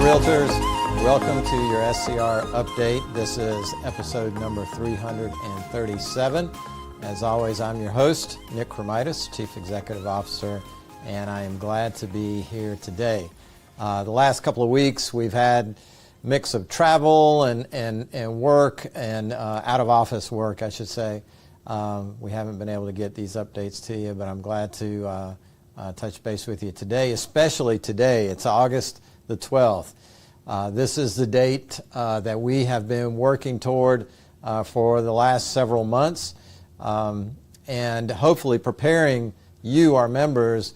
Realtors, welcome to your SCR update. This is episode number 337. As always, I'm your host, Nick Kremydas, Chief Executive Officer, and I am glad to be here today. The last couple of weeks, we've had a mix of travel and work and out-of-office work, I should say. We haven't been able to get these updates to you, but I'm glad to touch base with you today, especially today. It's August the 12th. This is the date that we have been working toward for the last several months, and hopefully preparing you, our members,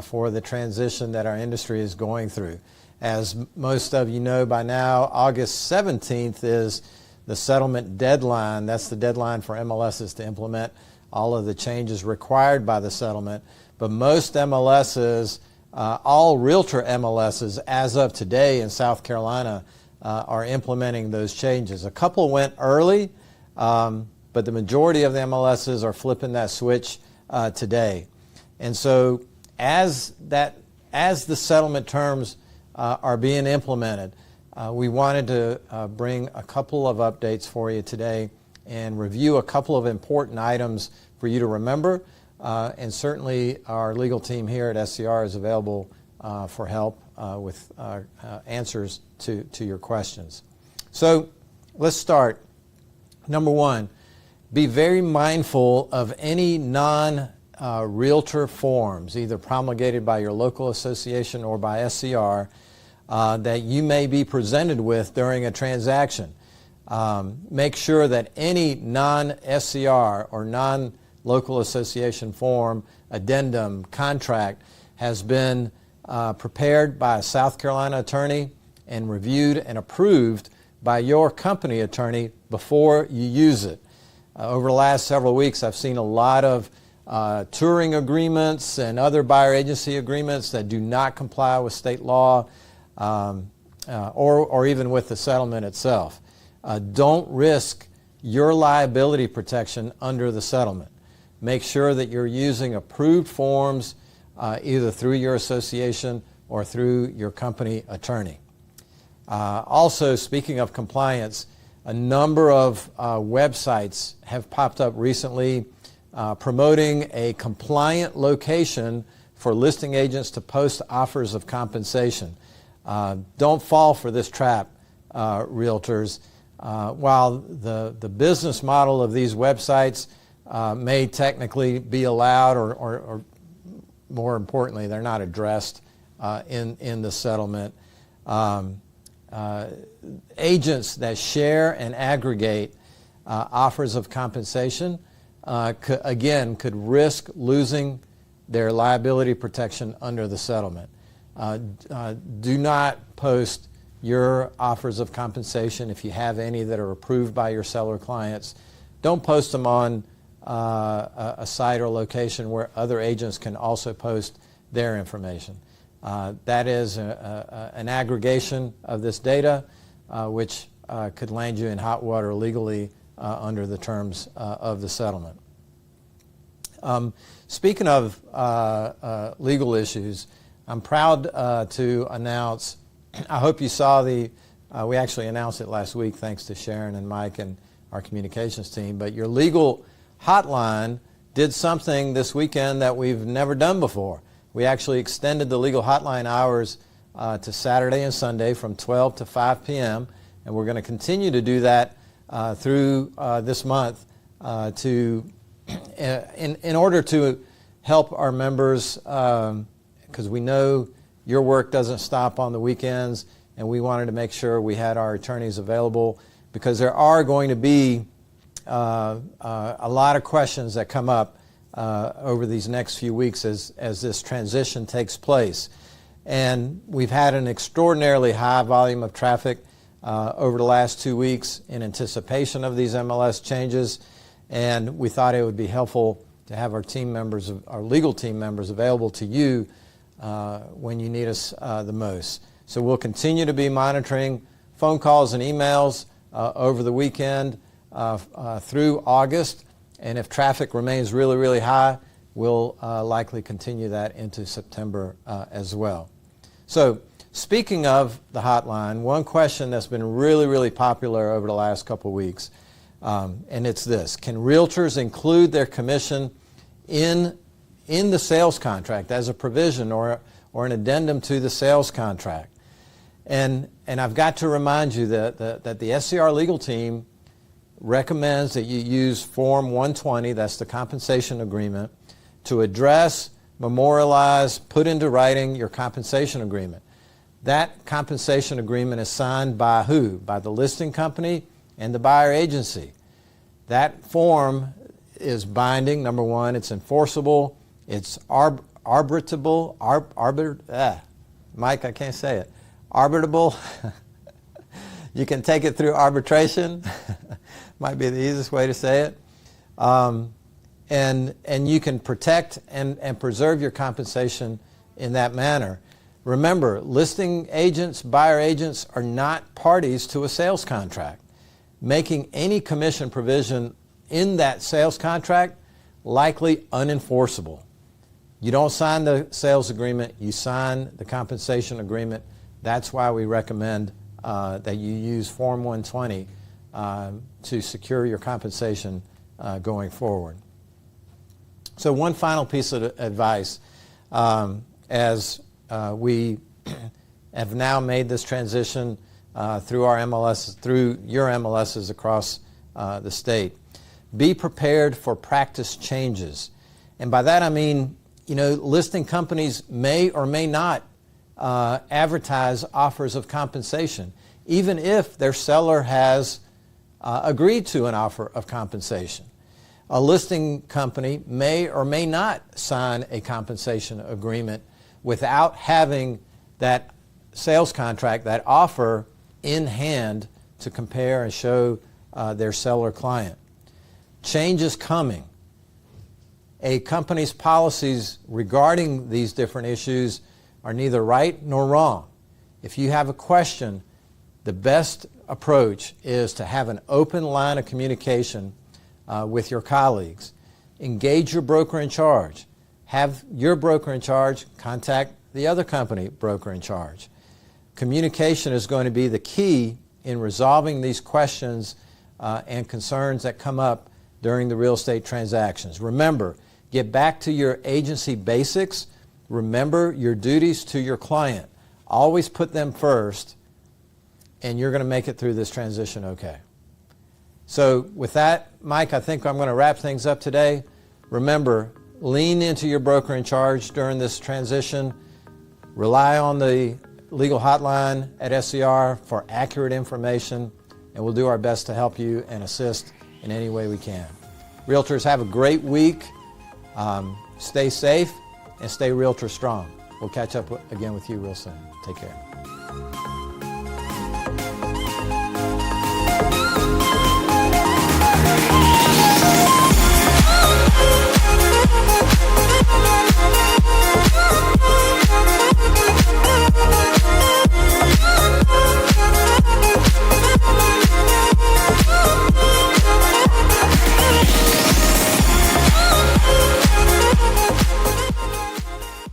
for the transition that our industry is going through. As most of you know by now, August 17th is the settlement deadline. That's the deadline for MLSs to implement all of the changes required by the settlement. But most MLSs, all realtor MLSs as of today in South Carolina are implementing those changes. A couple went early, but the majority of the MLSs are flipping that switch today. And so as the settlement terms are being implemented, we wanted to bring a couple of updates for you today and review a couple of important items for you to remember. And certainly our legal team here at SCR is available for help with answers to your questions. So let's start. Number one, be very mindful of any non-realtor forms, either promulgated by your local association or by SCR, that you may be presented with during a transaction. Make sure that any non-SCR or non-local association form, addendum, contract has been prepared by a South Carolina attorney and reviewed and approved by your company attorney before you use it. Over the last several weeks, I've seen a lot of touring agreements and other buyer agency agreements that do not comply with state law or even with the settlement itself. Don't risk your liability protection under the settlement. Make sure that you're using approved forms either through your association or through your company attorney. Also, speaking of compliance, a number of websites have popped up recently promoting a compliant location for listing agents to post offers of compensation. Don't fall for this trap, realtors. While the business model of these websites may technically be allowed, or more importantly, they're not addressed in the settlement. Agents that share and aggregate offers of compensation could risk losing their liability protection under the settlement. Do not post your offers of compensation, if you have any that are approved by your seller clients. Don't post them on a site or location where other agents can also post their information. That is an aggregation of this data, which could land you in hot water legally under the terms of the settlement. Speaking of legal issues, I'm proud to announce, I hope you saw we actually announced it last week thanks to Sharon and Mike and our communications team, but your legal hotline did something this weekend that we've never done before. We actually extended the legal hotline hours to Saturday and Sunday from 12 to 5 p.m., and we're going to continue to do that through this month in order to help our members, because we know your work doesn't stop on the weekends, and we wanted to make sure we had our attorneys available, because there are going to be a lot of questions that come up over these next few weeks as this transition takes place. And we've had an extraordinarily high volume of traffic over the last 2 weeks in anticipation of these MLS changes, and we thought it would be helpful to have our team members, our legal team members, available to you when you need us the most. So we'll continue to be monitoring phone calls and emails over the weekend through August. And if traffic remains really, really high, we'll likely continue that into September as well. So speaking of the hotline, one question that's been really, really popular over the last couple of weeks, and it's this: can realtors include their commission in the sales contract as a provision or an addendum to the sales contract? And I've got to remind you that the SCR legal team recommends that you use Form 120, that's the compensation agreement, to address, memorialize, put into writing your compensation agreement. That compensation agreement is signed by who? By the listing company and the buyer agency. That form is binding, number one. It's enforceable. It's arbitratable. Mike, I can't say it. Arbitratable. You can take it through arbitration. Might be the easiest way to say it. And you can protect and preserve your compensation in that manner. Remember, listing agents, buyer agents are not parties to a sales contract. Making any commission provision in that sales contract likely unenforceable. You don't sign the sales agreement, you sign the compensation agreement. That's why we recommend that you use Form 120 to secure your compensation going forward. So one final piece of advice, as we have now made this transition through our MLS, through your MLSs across the state. Be prepared for practice changes. And by that I mean, listing companies may or may not advertise offers of compensation, even if their seller has agreed to an offer of compensation. A listing company may or may not sign a compensation agreement without having that sales contract, that offer in hand to compare and show their seller client. Change is coming. A company's policies regarding these different issues are neither right nor wrong. If you have a question, the best approach is to have an open line of communication with your colleagues. Engage your broker in charge. Have your broker in charge contact the other company broker in charge. Communication is going to be the key in resolving these questions and concerns that come up during the real estate transactions. Remember, get back to your agency basics. Remember your duties to your client. Always put them first, and you're going to make it through this transition okay. So with that, Mike, I think I'm going to wrap things up today. Remember, lean into your broker in charge during this transition. Rely on the legal hotline at SCR for accurate information, and we'll do our best to help you and assist in any way we can. Realtors, have a great week. Stay safe and stay realtor strong. We'll catch up again with you real soon. Take care.